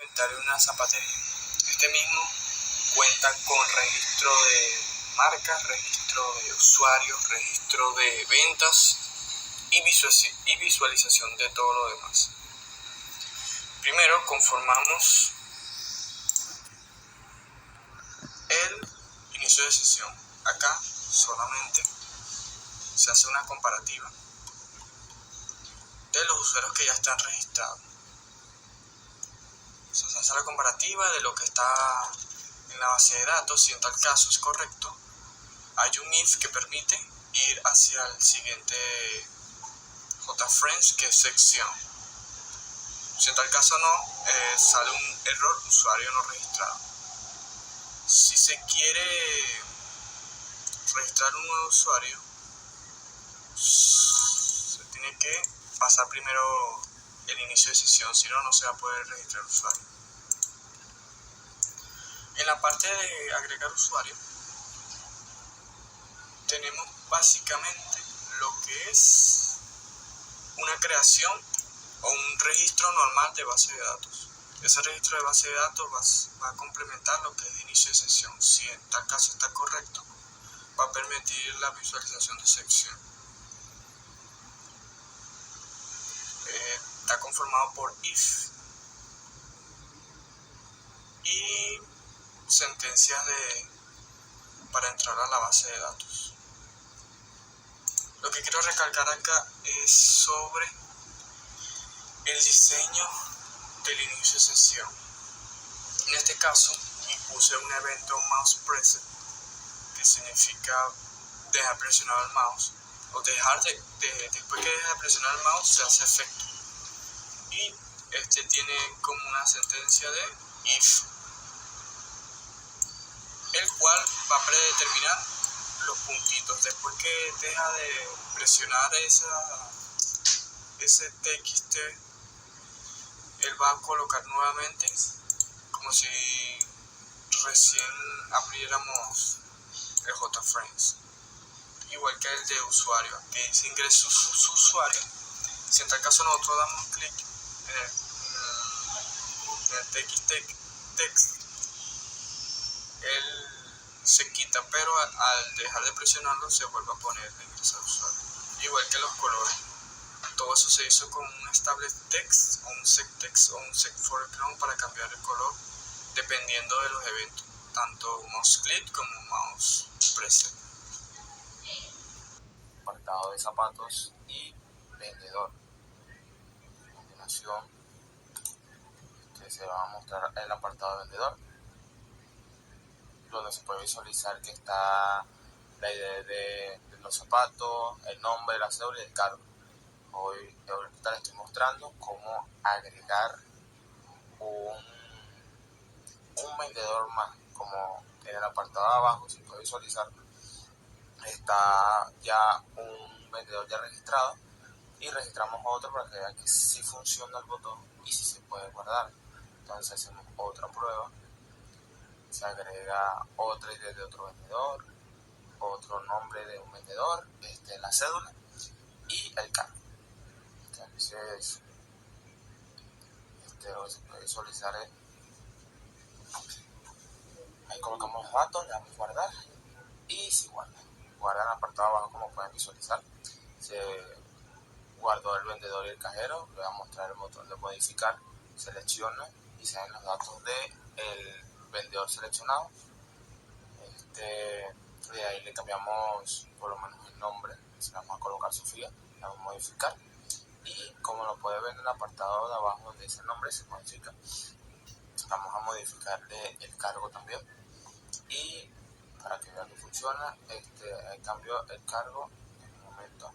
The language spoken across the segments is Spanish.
Inventario de una zapatería. Este mismo cuenta con registro de marcas, registro de usuarios, registro de ventas y visualización de todo lo demás. Primero conformamos el inicio de sesión. Acá solamente se hace una comparativa de los usuarios que ya están registrados. Se hace la comparativa de lo que está en la base de datos. Si en tal caso es correcto, hay un if que permite ir hacia el siguiente JFriends, que es sección. Si en tal caso no, sale un error usuario no registrado. Si se quiere registrar un nuevo usuario, se tiene que pasar primero el inicio de sesión, si no, no se va a poder registrar usuario. En la parte de agregar usuario, tenemos básicamente lo que es una creación o un registro normal de base de datos. Ese registro de base de datos va a complementar lo que es inicio de sesión. Si en tal caso está correcto, va a permitir la visualización de sección. Está conformado por if y sentencias para entrar a la base de datos. Lo que quiero recalcar acá es sobre el diseño del inicio de sesión. En este caso, puse un evento mouse preset, que significa dejar presionado el mouse, o después que deja presionar el mouse se hace efecto. Y este tiene como una sentencia de if, el cual va a predeterminar los puntitos. Después que deja de presionar ese TXT, él va a colocar nuevamente como si recién abriéramos el JFriends, igual que el de usuario, que dice ingreso su usuario. Si en tal caso nosotros damos clic en el text, él se quita, pero al dejar de presionarlo se vuelve a poner de ingresar usuario. Igual que los colores, todo eso se hizo con un establish text o un set text o un set foreground para cambiar el color dependiendo de los eventos, tanto mouse click como mouse preset. Apartado de zapatos y vendedor. A continuación se va a mostrar el apartado de vendedor, donde se puede visualizar que está la idea de los zapatos, el nombre, la cédula y el cargo. Hoy les estoy mostrando cómo agregar un vendedor más. Como en el apartado de abajo se puede visualizar, está ya un vendedor ya registrado, y registramos otro para que vean que sí funciona el botón y sí se puede guardar. Entonces hacemos otra prueba, se agrega otra idea de otro vendedor, otro nombre de un vendedor, la cédula y el cargo. Entonces lo que se puede visualizar es, ahí colocamos los datos, le damos guardar y si guarda en el apartado de abajo, como pueden visualizar, se guardó el vendedor y el cajero. Le voy a mostrar el botón de modificar, selecciona y se ven los datos del vendedor seleccionado. De ahí le cambiamos por lo menos el nombre, le vamos a colocar Sofía, le vamos a modificar, y como lo puede ver en el apartado de abajo donde dice el nombre se modifica, vamos a modificarle el cargo también, y para que vean que funciona, en cambio el cargo en un momento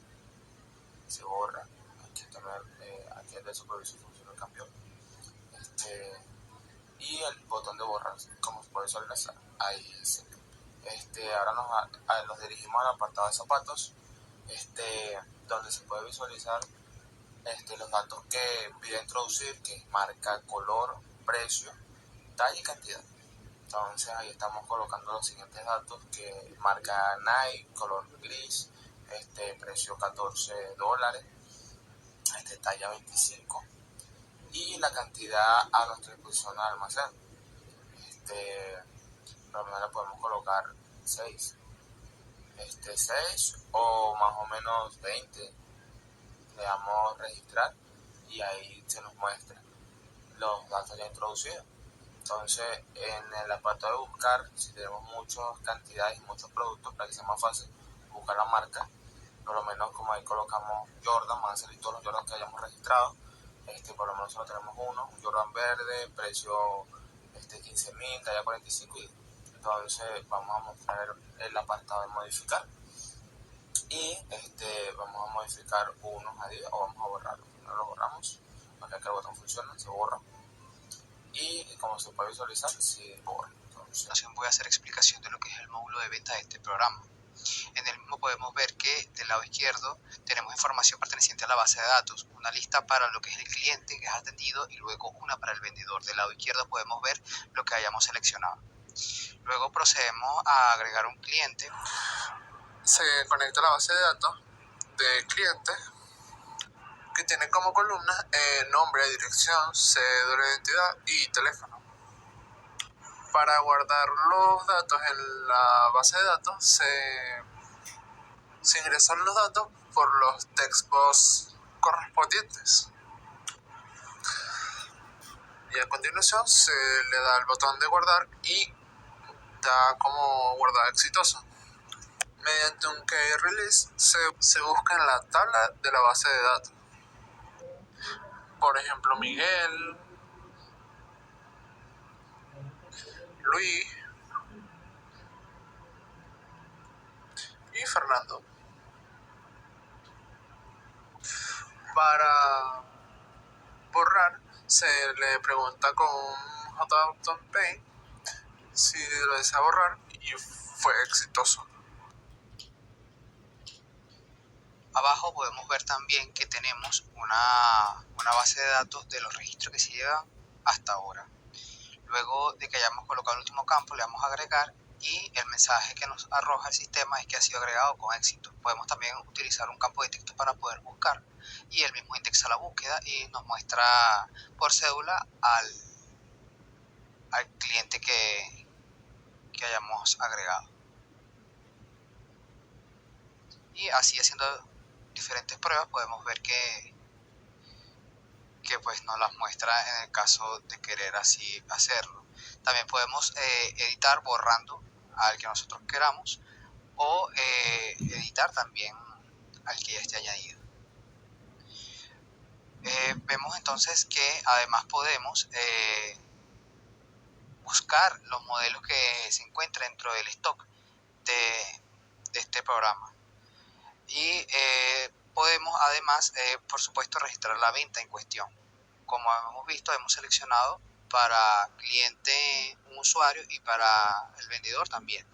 se borra. Aquí el de supervisor funciona el cambio, y el botón de borrar, como se puede visualizar, ahí sí. Ahora nos dirigimos al apartado de zapatos, donde se puede visualizar los datos que pide introducir, que es marca, color, precio, talla y cantidad. Entonces ahí estamos colocando los siguientes datos, que marca Nike, color gris, precio $14, talla 25, y la cantidad a nuestra disposición al almacén. Por lo menos le podemos colocar 6. 6 o más o menos 20. Le damos registrar y ahí se nos muestra los datos ya introducidos. Entonces, en el apartado de buscar, si tenemos muchas cantidades y muchos productos, para que sea más fácil buscar la marca, por lo menos como ahí colocamos Jordan, van a salir todos los Jordan que hayamos registrado. Por lo menos solo tenemos uno, un Jordan verde, precio 15.000, talla 45, y entonces vamos a mostrar el apartado de modificar y vamos a modificar unos a 10 o vamos a borrarlo. Primero lo borramos, para que el botón funcione, se borra y como se puede visualizar, se borra. Entonces voy a hacer explicación de lo que es el módulo de venta de este programa. En el mismo podemos ver que del lado izquierdo tenemos información perteneciente a la base de datos, una lista para lo que es el cliente que es atendido y luego una para el vendedor. Del lado izquierdo podemos ver lo que hayamos seleccionado. Luego procedemos a agregar un cliente. Se conecta a la base de datos de clientes que tiene como columnas nombre, dirección, cédula de identidad y teléfono. Para guardar los datos en la base de datos se ingresan los datos por los textbox correspondientes. Y a continuación se le da el botón de guardar y da como guardado exitoso. Mediante un key release se busca en la tabla de la base de datos. Por ejemplo, Miguel, Luis y Fernando. Para borrar se le pregunta con JBotonPay si lo desea borrar y fue exitoso. Abajo podemos ver también que tenemos una base de datos de los registros que se llevan hasta ahora. Luego de que hayamos colocado el último campo, le damos a agregar y el mensaje que nos arroja el sistema es que ha sido agregado con éxito. Podemos también utilizar un campo de texto para poder buscar y él mismo indexa la búsqueda y nos muestra por cédula al cliente que hayamos agregado. Y así haciendo diferentes pruebas podemos ver que pues nos las muestra en el caso de querer así hacerlo. También podemos editar borrando al que nosotros queramos o editar también al que ya esté añadido. Vemos entonces que además podemos buscar los modelos que se encuentran dentro del stock de este programa y podemos además por supuesto registrar la venta en cuestión. Como hemos visto, hemos seleccionado para cliente un usuario y para el vendedor también.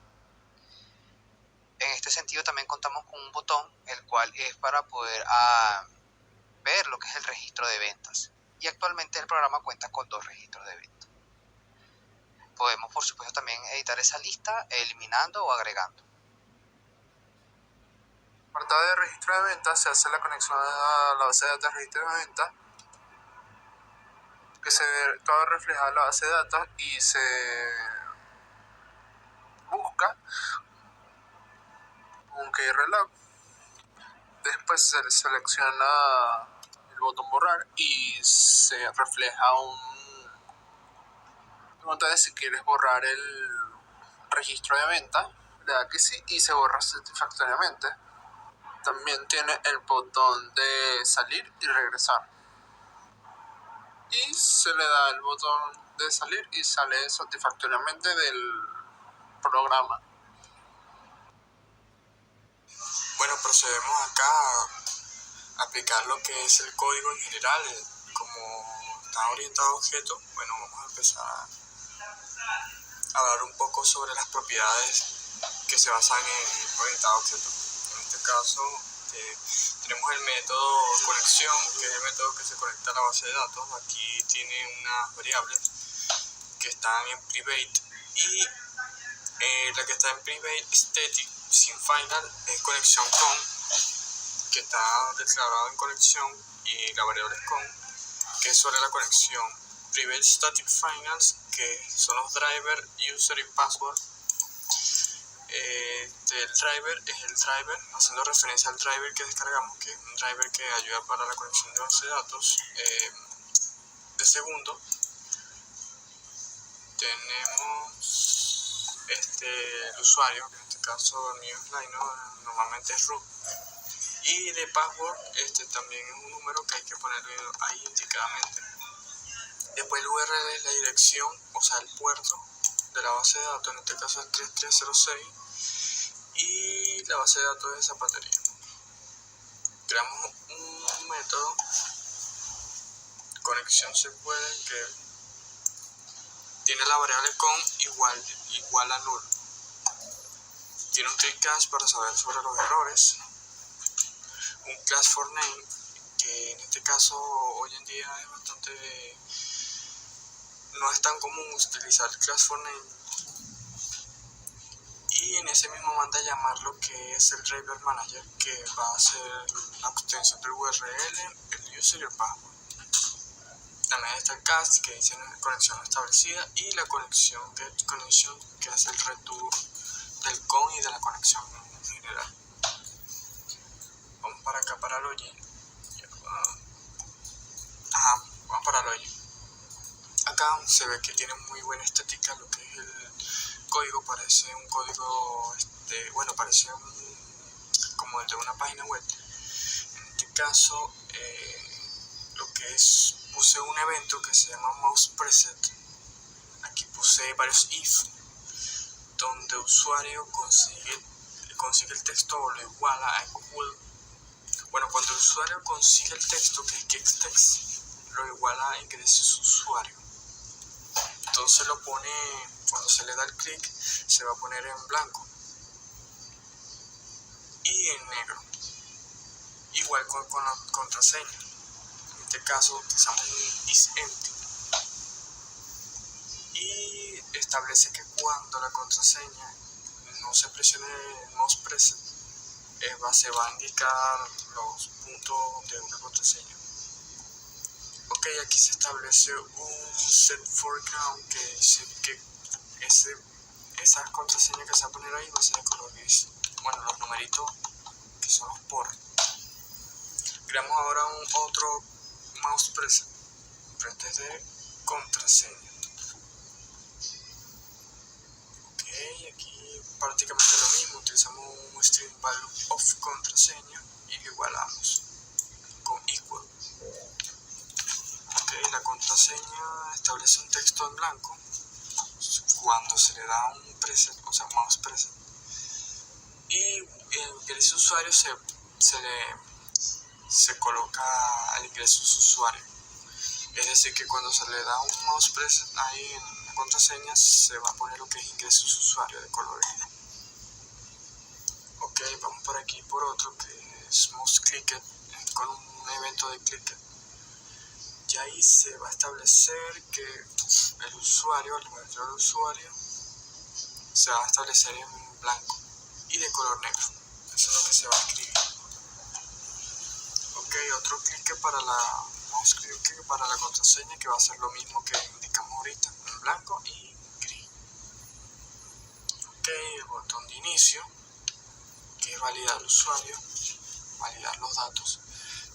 En este sentido también contamos con un botón el cual es para poder ver lo que es el registro de ventas y actualmente el programa cuenta con 2 registros de ventas. Podemos por supuesto también editar esa lista eliminando o agregando. En el apartado de registro de ventas se hace la conexión a la base de datos de registro de ventas, que se ve todo reflejado en la base de datos y se busca un key reloj. Después se selecciona el botón borrar y se refleja pregunta de si quieres borrar el registro de venta, le da que sí y se borra satisfactoriamente. También tiene el botón de salir y regresar y se le da el botón de salir y sale satisfactoriamente del programa. Bueno, procedemos acá a aplicar lo que es el código en general. Como está orientado a objetos, bueno, vamos a empezar a hablar un poco sobre las propiedades que se basan en orientado a objetos. En este caso tenemos el método conexión, que es el método que se conecta a la base de datos. Aquí tiene unas variables que están en private y la que está en private static sin final es conexión con, que está declarado en conexión y la variable es con. que es sobre la conexión. Private Static Finals, que son los driver, user y password. El driver es el driver, haciendo referencia al driver que descargamos, que es un driver que ayuda para la conexión de base de datos. De segundo tenemos el usuario, que en este caso el mío es Line, ¿no? Normalmente es root. Y de password también es un número que hay que ponerlo ahí indicadamente. Después el URL es la dirección, o sea el puerto de la base de datos, en este caso es 3306, y la base de datos es zapatería. Creamos un método conexión SQL que tiene la variable con igual a null. Tiene un click catch para saber sobre los errores, un class for name, que en este caso hoy en día es bastante, no es tan común utilizar el class for name, y en ese mismo manda a llamar lo que es el driver manager, que va a ser la extensión del URL, el user y el password. También está el cast, que dice conexión establecida, y la conexión get connection, que hace el return del con y de la conexión en general. Vamos para acá para login. Vamos para login. Acá se ve que tiene muy buena estética, lo que es el código, parece un código, parece como el de una página web. En este caso, lo que es, puse un evento que se llama mouse preset. Aquí puse varios if, donde el usuario consigue el texto o lo iguala a equal. Bueno, cuando el usuario consigue el texto, que es getText, lo iguala a ingreso su usuario. Entonces lo pone, cuando se le da el clic, se va a poner en blanco y en negro. Igual con la contraseña. En este caso utilizamos un isEmpty y establece que cuando la contraseña no se presione el mouse preset, se va a indicar los puntos de una contraseña. Ok, aquí se establece un set foreground que dice que esa contraseña que se va a poner ahí va a ser de color gris. Bueno, los numeritos que son los por. Creamos ahora otro mouse preset, pero este es de contraseña. Ok, aquí prácticamente lo mismo, utilizamos un string value of contraseña y lo igualamos con equal. Ok, la contraseña establece un texto en blanco cuando se le da un preset, o sea, mouse preset, y el ingreso usuario se coloca al ingreso de su usuario. Es decir, que cuando se le da un mouse preset ahí en la contraseña, se va a poner lo que es ingreso de su usuario de color gris. Ok, vamos por aquí por otro que es mouse clicked, con un evento de clicked. Y ahí se va a establecer que el usuario, el número del usuario, se va a establecer en blanco y de color negro. Eso es lo que se va a escribir. Ok, otro clic para la contraseña, que va a ser lo mismo que indicamos ahorita, en blanco y gris. Ok, el botón de inicio, que es validar al usuario, validar los datos.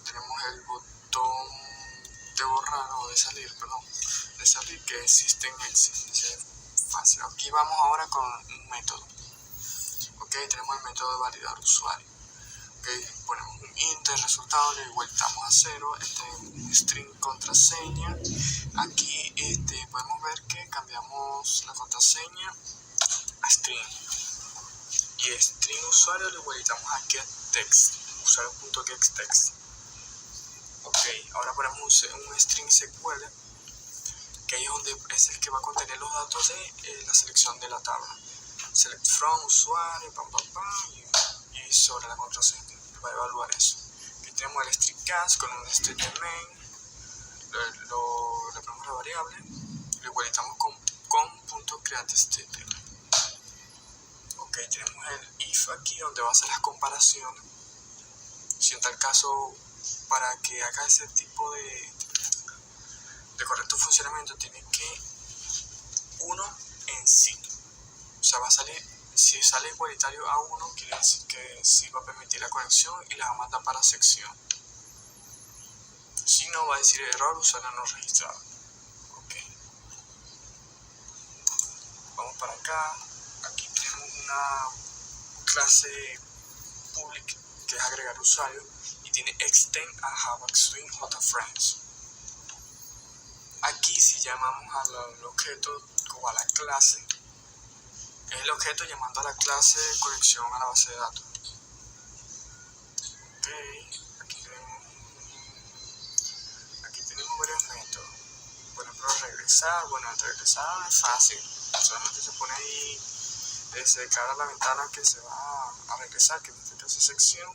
Tenemos el botón de borrar o de salir, que es System Exit. Es fácil. Aquí vamos ahora con un método. Ok, tenemos el método de validar usuario. Ok, ponemos un int de resultado, le vueltamos a 0, un string contraseña. Aquí podemos ver que cambiamos la contraseña a string, y string usuario le vueltamos a getText, usuario.getText. Ok, ahora ponemos un string SQL, que ahí es el que va a contener los datos de la selección de la tabla. Select from, usuario, y sobre la contraseña va a evaluar eso. Aquí tenemos el string cast con un state main, le ponemos la variable, lo igualitamos con com.createState. Ok, tenemos el if aquí, donde va a hacer las comparaciones. Si en tal caso, para que haga ese tipo de correcto funcionamiento tiene que 1 en sí. O sea, va a salir, si sale igualitario a 1, quiere decir que sí va a permitir la conexión y la va a mandar para sección. Si no, va a decir error, usuario no registrado. Ok. Vamos para acá. Aquí tenemos una clase public que es agregar usuario y tiene extend a Java Swing JFrames. Aquí si llamamos al objeto o a la clase, es el objeto llamando a la clase de conexión a la base de datos. Ok, aquí tenemos varios métodos. Por ejemplo, regresar. Bueno, el regresar es fácil, solamente se pone ahí, se declara la ventana que se va a regresar, que en este caso es sección,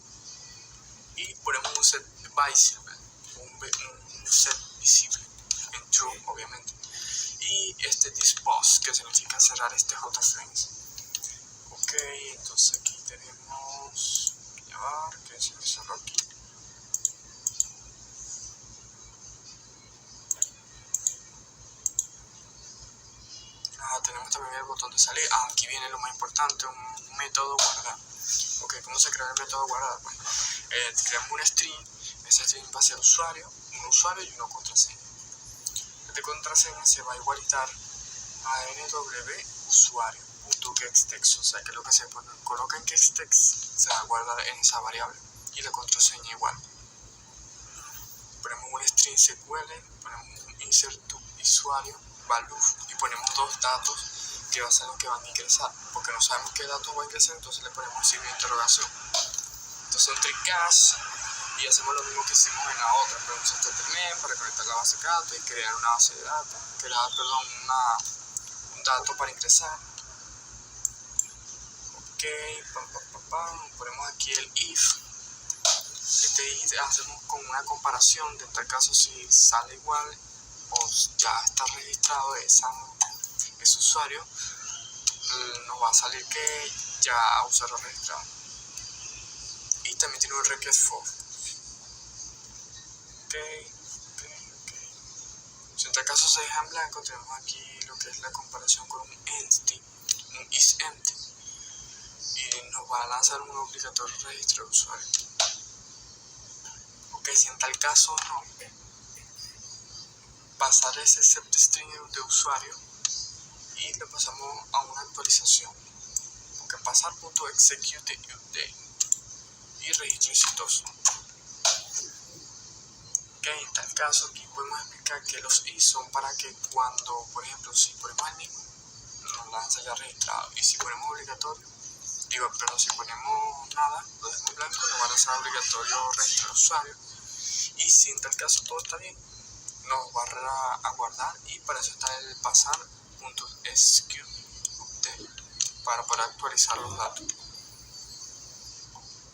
y ponemos un set visible, un set visible en true, obviamente, y este dispose, que significa cerrar este JFrames. Ok, entonces aquí tenemos, llevar, que se me cerró aquí. Tenemos también el botón de salir. Aquí viene lo más importante, un método guardar. Ok, ¿cómo se crea el método guardar? Bueno, creamos un string. Ese string va a ser un usuario y una contraseña. Este contraseña se va a igualitar a nwusuario.getText, o sea que lo que se coloca en getText se va a guardar en esa variable y la contraseña igual. Ponemos un string SQL, ponemos un insert to usuario, value, y ponemos dos datos que va a ser lo que van a ingresar, porque no sabemos qué datos va a ingresar, entonces le ponemos signo de interrogación. Entonces un tricast y hacemos lo mismo que hicimos en la otra, ponemos statement para conectar la base de datos y crear una base de datos, un dato para ingresar. Ok, ponemos aquí el if. Este if hacemos con una comparación de tal caso si sale igual o ya está registrado ese usuario, nos va a salir que ya usuario registrado. Y también tiene un request for. Ok. Si en tal caso se deja en blanco, tenemos aquí lo que es la comparación con un entity, un isEmpty, y nos va a lanzar un obligatorio registro de usuario. Ok, si en tal caso no, pasar ese set string de usuario y le pasamos a una actualización, porque pasar .execute update y registro exitoso. Ok, en tal caso aquí podemos explicar que los i son para que cuando, por ejemplo, si ponemos el mismo, nos lanza ya registrado, y si ponemos obligatorio, si ponemos nada, lo dejamos en blanco, nos va a lanzar obligatorio registrar el usuario, y si en tal caso todo está bien, nos va a guardar, y para eso está el pasar.execute update para poder actualizar los datos.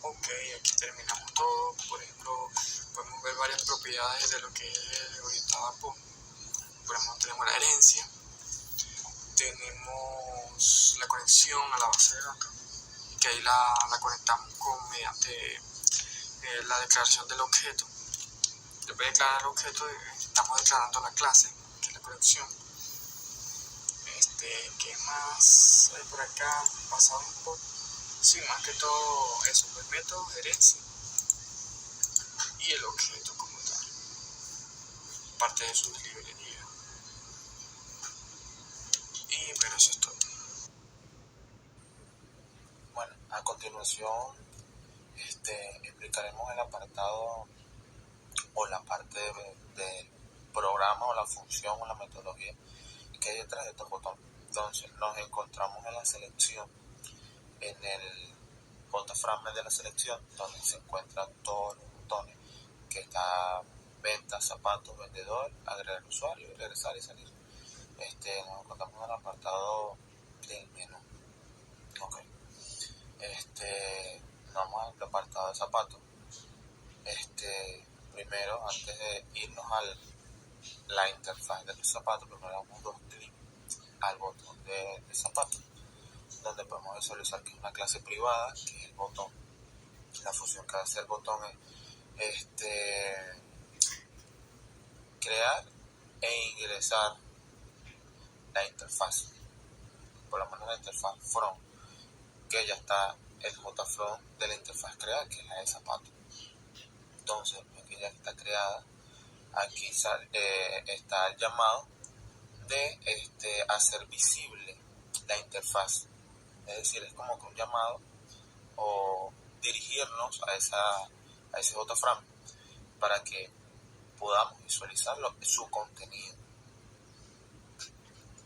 Ok, aquí terminamos todo. Por ejemplo, podemos ver varias propiedades de lo que es orientado a POM. Por ejemplo, tenemos la herencia, tenemos la conexión a la base de datos, que ahí la conectamos mediante la declaración del objeto. Después de declarar el objeto, estamos declarando la clase, que es la conexión. ¿Qué más hay por acá? Pasado un poco. Sí, más que todo eso, el método, herencia y el objeto como tal, parte de su librería. Y bueno, eso es todo. Bueno, a continuación explicaremos el apartado o la parte del programa o la función o la metodología que hay detrás de estos botones. Entonces nos encontramos en la selección, en el JFrame de la selección, donde se encuentran todos los botones, que está venta, zapatos, vendedor, agregar usuario, regresar y salir. Nos encontramos en el apartado del menú. Ok. Vamos al apartado de zapatos. Primero, antes de irnos a la interfaz de los zapatos, primero damos dos clics al botón de zapatos, donde podemos visualizar que es una clase privada, que es el botón. La función que hace el botón es crear e ingresar la interfaz, por lo menos la interfaz front, que ya está el JFront de la interfaz creada, que es la de zapato. Entonces, aquí ya está creada, aquí está el llamado de hacer visible la interfaz. Es decir, es como que un llamado o dirigirnos a ese JFrame para que podamos visualizar su contenido.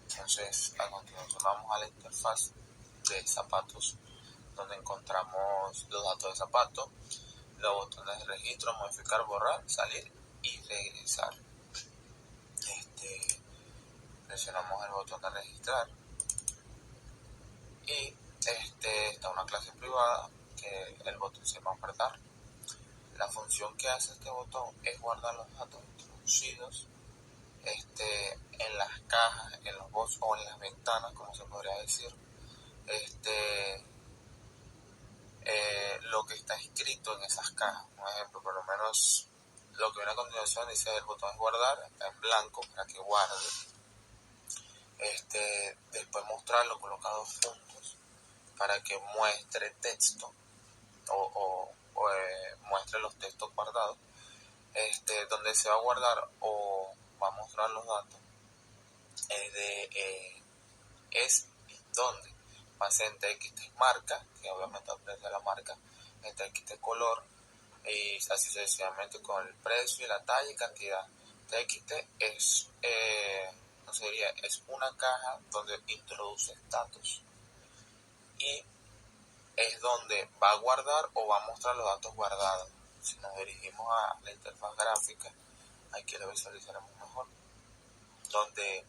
Entonces, a continuación vamos a la interfaz de zapatos, donde encontramos los datos de zapato, los botones de registro, modificar, borrar, salir y regresar. Presionamos el botón de registrar y está una clase privada que el botón se va a guardar. La función que hace este botón es guardar los datos introducidos en las cajas, en los box o en las ventanas, como se podría decir. Lo que está escrito en esas cajas. Por ejemplo, por lo menos lo que viene a continuación dice el botón es guardar, está en blanco para que guarde. Después mostrarlo colocados juntos para que muestre texto o muestre los textos guardados, donde se va a guardar o va a mostrar los datos es donde va a ser en TXT marca, que obviamente aprende la marca, en TXT color y así sucesivamente con el precio y la talla y cantidad. TXT es es una caja donde introduce datos y es donde va a guardar o va a mostrar los datos guardados. Si nos dirigimos a la interfaz gráfica, aquí lo visualizaremos mejor, donde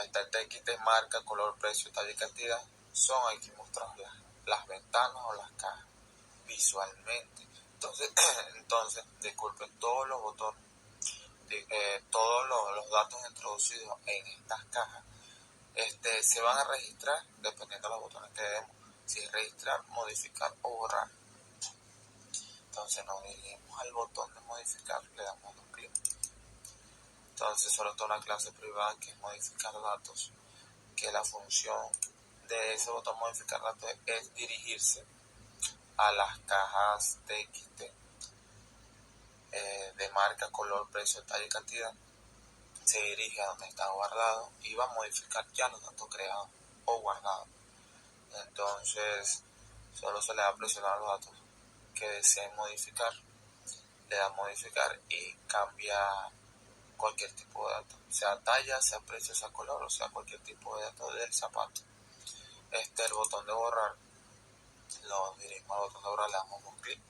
está el TXT marca, color, precio, talla y cantidad, son aquí mostradas las ventanas o las cajas visualmente. Entonces disculpen, todos los botones, todos los datos introducidos en estas cajas se van a registrar dependiendo de los botones que demos, si es registrar, modificar o borrar. Entonces nos dirigimos al botón de modificar, le damos dos clics. Entonces solo está una clase privada que es modificar datos, que la función de ese botón modificar datos es dirigirse a las cajas TXT de marca, color, precio, talla y cantidad. Se dirige a donde está guardado y va a modificar ya los datos creados o guardados. Entonces solo se le va a presionar los datos que deseen modificar, le da modificar y cambia cualquier tipo de dato, sea talla, sea precio, sea color, o sea cualquier tipo de dato del zapato. El botón de borrar, lo dirigimos al botón de borrar, le damos un clic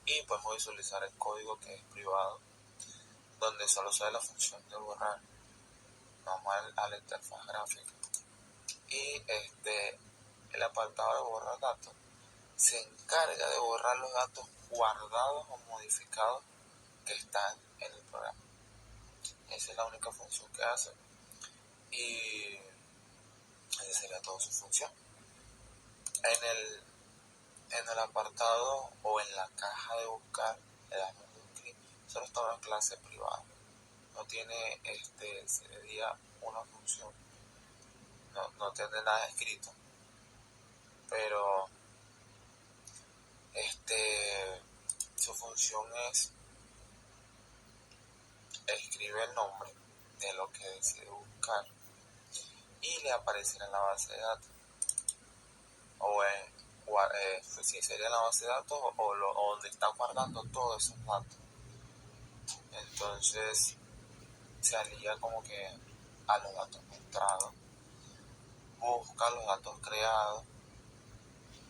y podemos visualizar el código que es privado, donde solo se ve la función de borrar. Vamos a la interfaz gráfica y el apartado de borrar datos se encarga de borrar los datos guardados o modificados que están en el programa. Esa es la única función que hace y esa sería toda su función. En el apartado o en la caja de buscar le damos un clic, solo está una clase privada, no tiene sería una función, no tiene nada escrito, pero su función es escribe el nombre de lo que desee buscar y le aparecerá en la base de datos si sería en la base de datos o donde está guardando todos esos datos. Entonces se alía como que a los datos mostrados, busca los datos creados,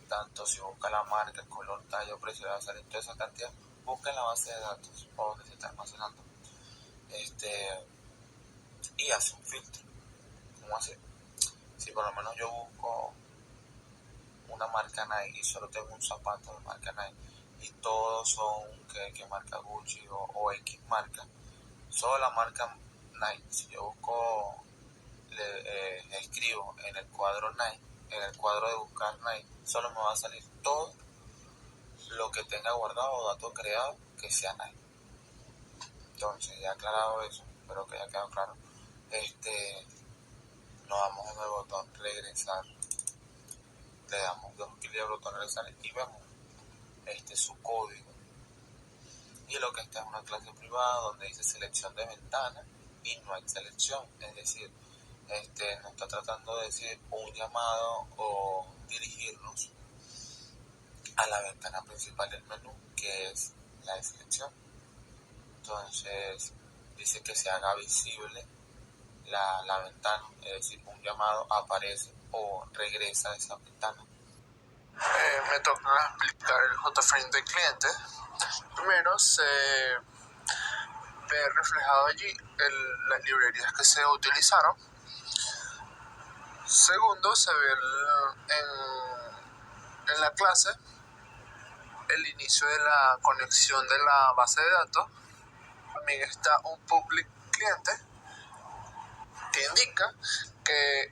tanto si busca la marca, el color, talla o precio, le va a salir toda esa cantidad, busca en la base de datos o donde se está almacenando, y hace un filtro. ¿Cómo así? Si por lo menos yo busco una marca Nike y solo tengo un zapato de marca Nike y todos son que marca Gucci o X marca, solo la marca Nike, si yo busco escribo en el cuadro Nike, en el cuadro de buscar Nike, solo me va a salir todo lo que tenga guardado o datos creados que sea Nike. Entonces ya aclarado eso, espero que haya quedado claro. Nos damos en el botón regresar, le damos 2 clics al botón regresar y vemos su código. Y lo que está es una clase privada donde dice selección de ventana y no hay selección, es decir, nos está tratando de decir un llamado o dirigirnos a la ventana principal del menú, que es la de selección. Entonces dice que se haga visible la ventana, es decir, un llamado aparece o regresa a esa ventana. Me toca explicar el JFrame del cliente. Primero se ve reflejado allí las librerías que se utilizaron. Segundo, se ve en la clase el inicio de la conexión de la base de datos. También está un public cliente que indica que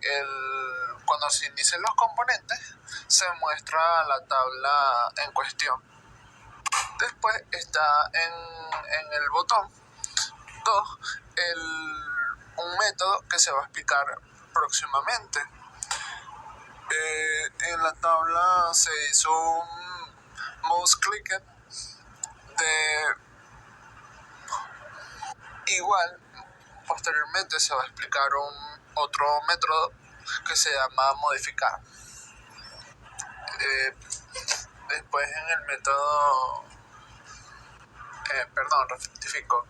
cuando se inician los componentes se muestra la tabla en cuestión. Después está en el botón 2 un método que se va a explicar próximamente. En la tabla se hizo un mouse clicker de igual. Posteriormente se va a explicar otro método que se llama modificar. Después en el método rectifico,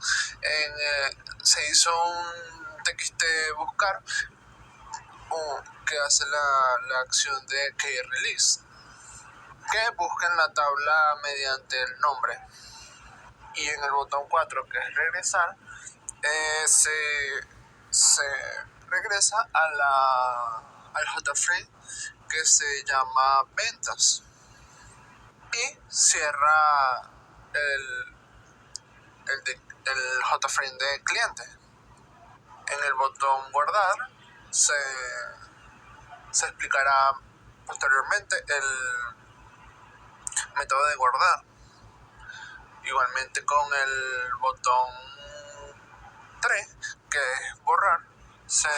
se hizo un txt buscar que hace la acción de keyrelease, que busca en la tabla mediante el nombre. Y en el botón 4, que es regresar, se regresa al JFrame que se llama ventas y cierra el JFrame de cliente. En el botón guardar se explicará posteriormente el método de guardar. Igualmente con el botón 3, que es borrar, se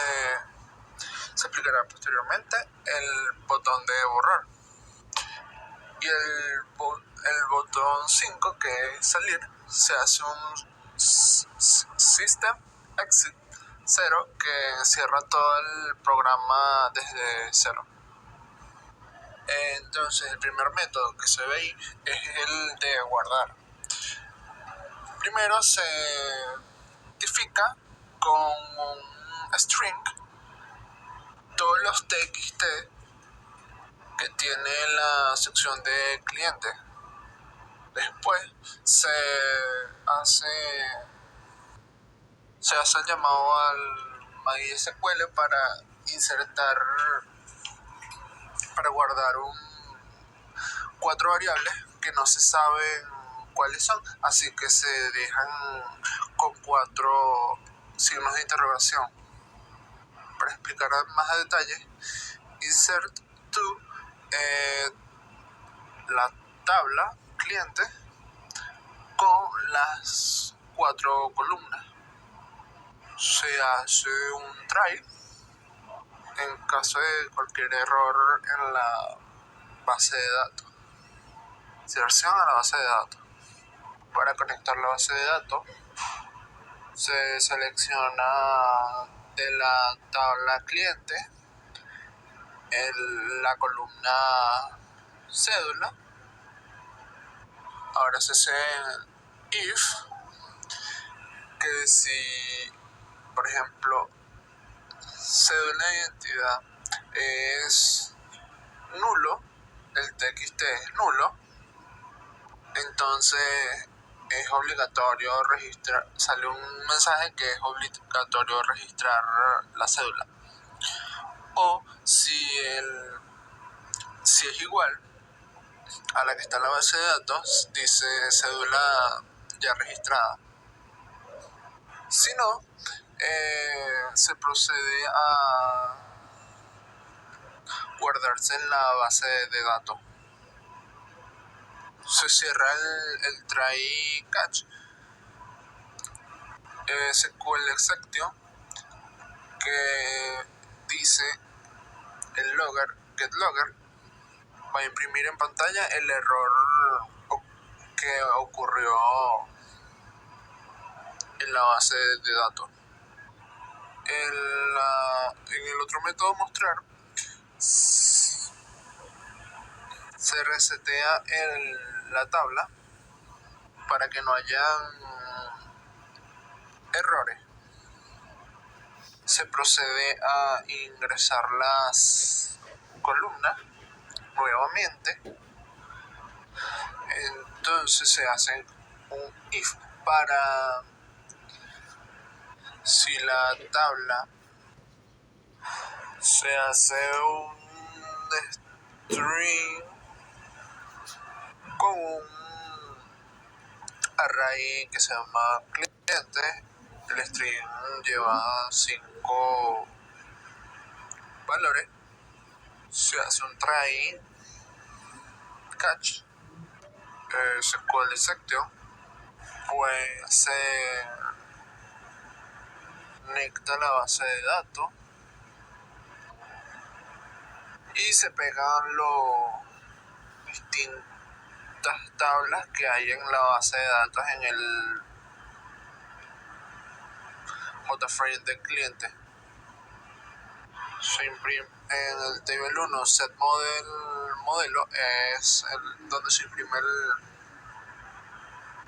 explicará posteriormente el botón de borrar. Y el botón 5, que es salir, se hace un System Exit 0 que cierra todo el programa desde cero. Entonces el primer método que se ve ahí es el de guardar. Primero se identifica con un string todos los txt que tiene la sección de cliente. Después se hace el llamado al MySQL para guardar 4 variables que no se saben cuáles son, así que se dejan con 4 signos de interrogación. Para explicar más a detalle, insert to la tabla cliente con las 4 columnas. Se hace un try en caso de cualquier error en la base de datos. Inserción a la base de datos. Para conectar la base de datos, se selecciona de la tabla cliente la columna cédula. Ahora se hace if, que si, por ejemplo, cédula de identidad es nulo, el txt es nulo, entonces es obligatorio registrar, sale un mensaje que es obligatorio registrar la cédula. O si es igual a la que está en la base de datos, dice cédula ya registrada. Si no, se procede a guardarse en la base de datos. Se cierra el try catch SQL exception que dice el logger, getLogger, va a imprimir en pantalla el error que ocurrió en la base de datos. En el otro método mostrar se resetea la tabla para que no hayan errores. Se procede a ingresar las columnas nuevamente. Entonces se hace un if para si la tabla se hace un string con un array que se llama cliente. El string lleva 5 valores. Se hace un try catch SQL exception, pues se conecta a la base de datos y se pegan los distintas tablas que hay en la base de datos en el JFrame del cliente. Se imprime en el table 1 set modelo es donde se imprime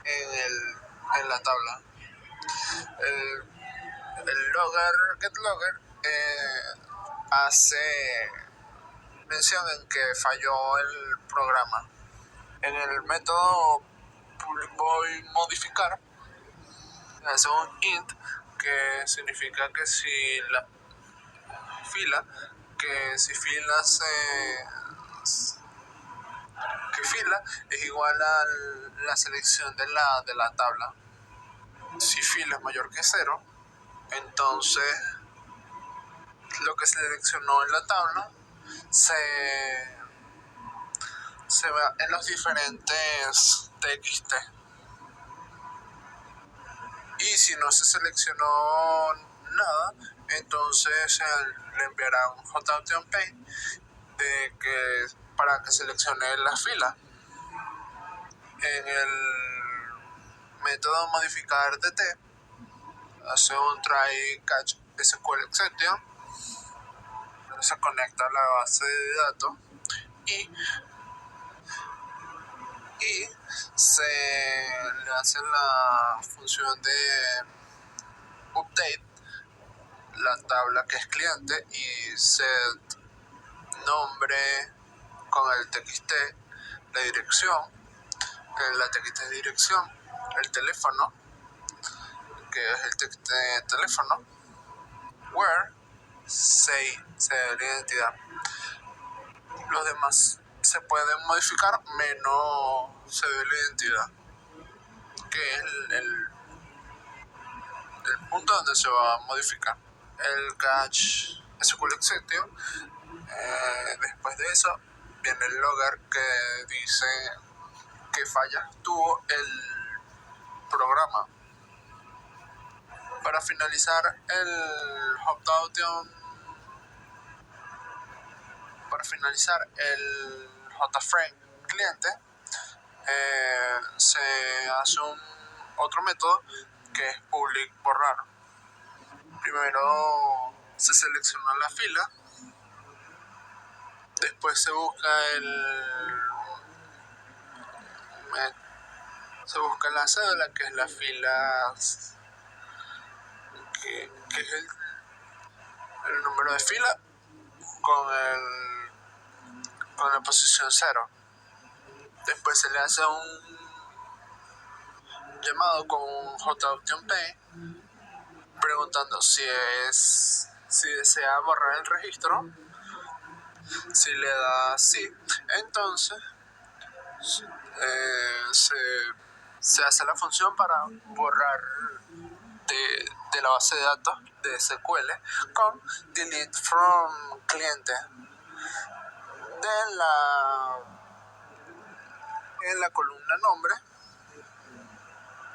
en la tabla. El logger, getLogger, hace mención en que falló el programa. En el método voy modificar, hace un int que significa que si la fila, que fila es igual a la selección de la tabla. Si fila es mayor que 0, entonces lo que se seleccionó en la tabla se va en los diferentes TXT. Y si no se seleccionó nada, entonces le enviará un JTMP para que seleccione la fila. En el método modificar DT hace un try catch SQL exception, se conecta a la base de datos y se le hace la función de update la tabla que es cliente y set nombre con el txt, la dirección, la txt es dirección, el teléfono, que es el txt teléfono, where se da la identidad. Los demás se pueden modificar menos se ve la identidad, que es el punto donde se va a modificar. El catch SQL exception, después de eso viene el logger que dice qué fallas tuvo el programa. Para finalizar el JFrame cliente, se hace otro método que es public borrar. Primero se selecciona la fila, después se busca la cédula, que es la fila, que es el número de fila con la posición 0. Después se le hace un llamado con un JTMP preguntando si desea borrar el registro. Si le da sí, entonces se hace la función para borrar de la base de datos de SQL con delete from cliente en la columna nombre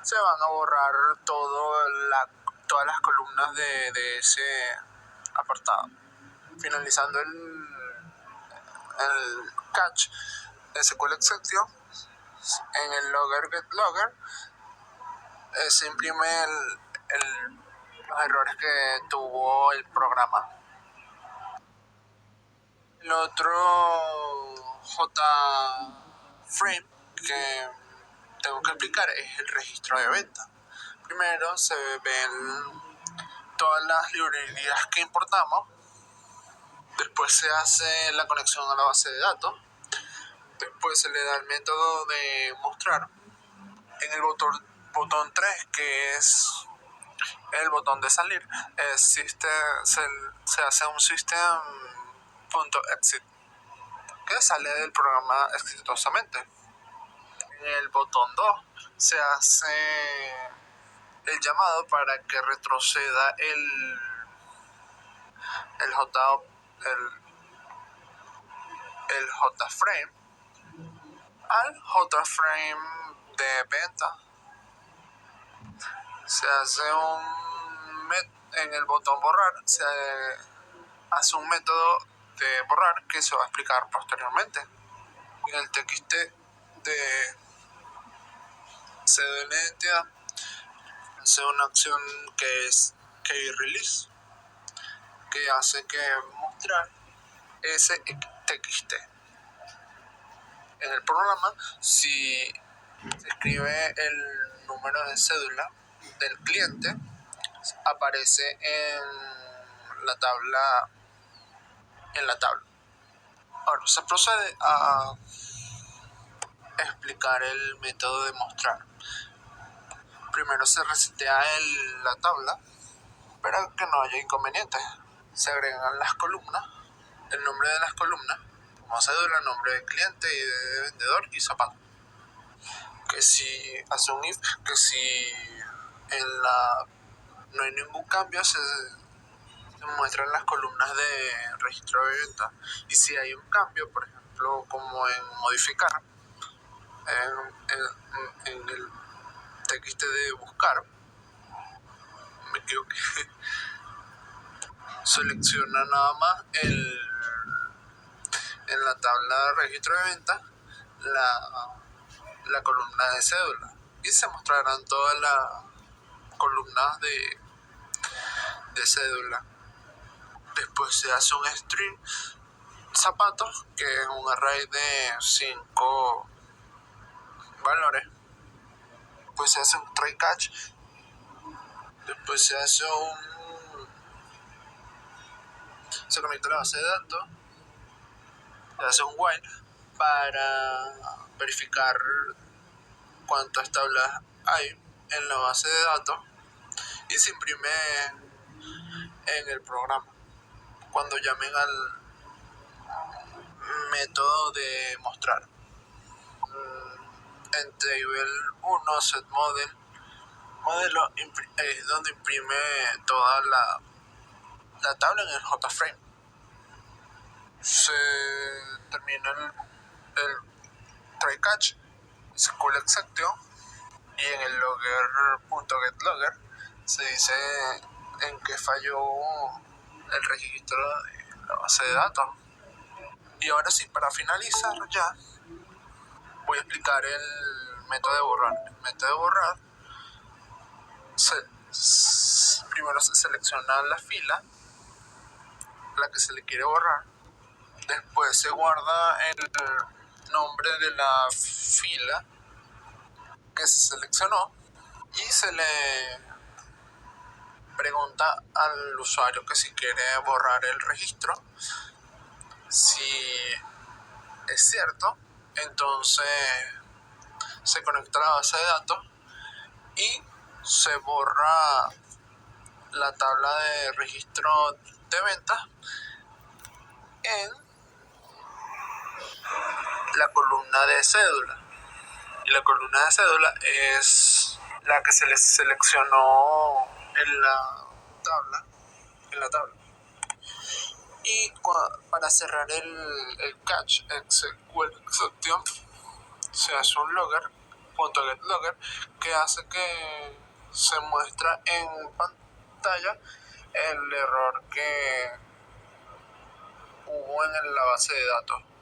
se van a borrar todas las columnas de ese apartado. Finalizando el catch SQL exception, en el logger get logger se imprime los errores que tuvo el programa. El otro JFrame que tengo que explicar es el registro de venta. Primero se ven todas las librerías que importamos, después se hace la conexión a la base de datos, después se le da el método de mostrar. En el botón 3, que es el botón de salir, se hace un system.exit que sale del programa exitosamente. En el botón 2 se hace el llamado para que retroceda el JFrame al JFrame de venta. Se hace en el botón borrar se hace un método de borrar que se va a explicar posteriormente. En el TXT de cédula de identidad hace una acción que es key release, que hace que mostrar ese TXT. En el programa, si se escribe el número de cédula del cliente, aparece en la tabla. Ahora se procede a explicar el método de mostrar. Primero se resetea la tabla para que no haya inconvenientes. Se agregan las columnas, el nombre de las columnas, como cédula, nombre de cliente y de vendedor y zapato. Que si hace un if, que si no hay ningún cambio, se muestran las columnas de registro de venta. Y si hay un cambio, por ejemplo, como en modificar, en el TXT de buscar, me equivoqué, selecciona nada más en la tabla de registro de venta la columna de cédula y se mostrarán todas las columnas de cédula. Después se hace un string zapatos, que es un array de 5 valores. Después se hace un try catch. Después se conecta a la base de datos. Se hace un while para verificar cuántas tablas hay en la base de datos y se imprime en el programa cuando llamen al método de mostrar. En table 1 set modelo es donde imprime toda la tabla en el JFrame. Se termina el try catch, SQL exception, y en el logger.getLogger se dice en qué falló el registro de la base de datos. Y ahora sí, para finalizar ya, voy a explicar el método de borrar. El método de borrar, primero se selecciona la fila, la que se le quiere borrar. Después se guarda el nombre de la fila que se seleccionó y se le pregunta al usuario que si quiere borrar el registro. Si es cierto, entonces se conecta a la base de datos y se borra la tabla de registro de ventas en la columna de cédula. Y la columna de cédula es la que se les seleccionó en la tabla. Y para cerrar el catch SQL exception, se hace un logger .getLogger, que hace que se muestra en pantalla el error que hubo en la base de datos.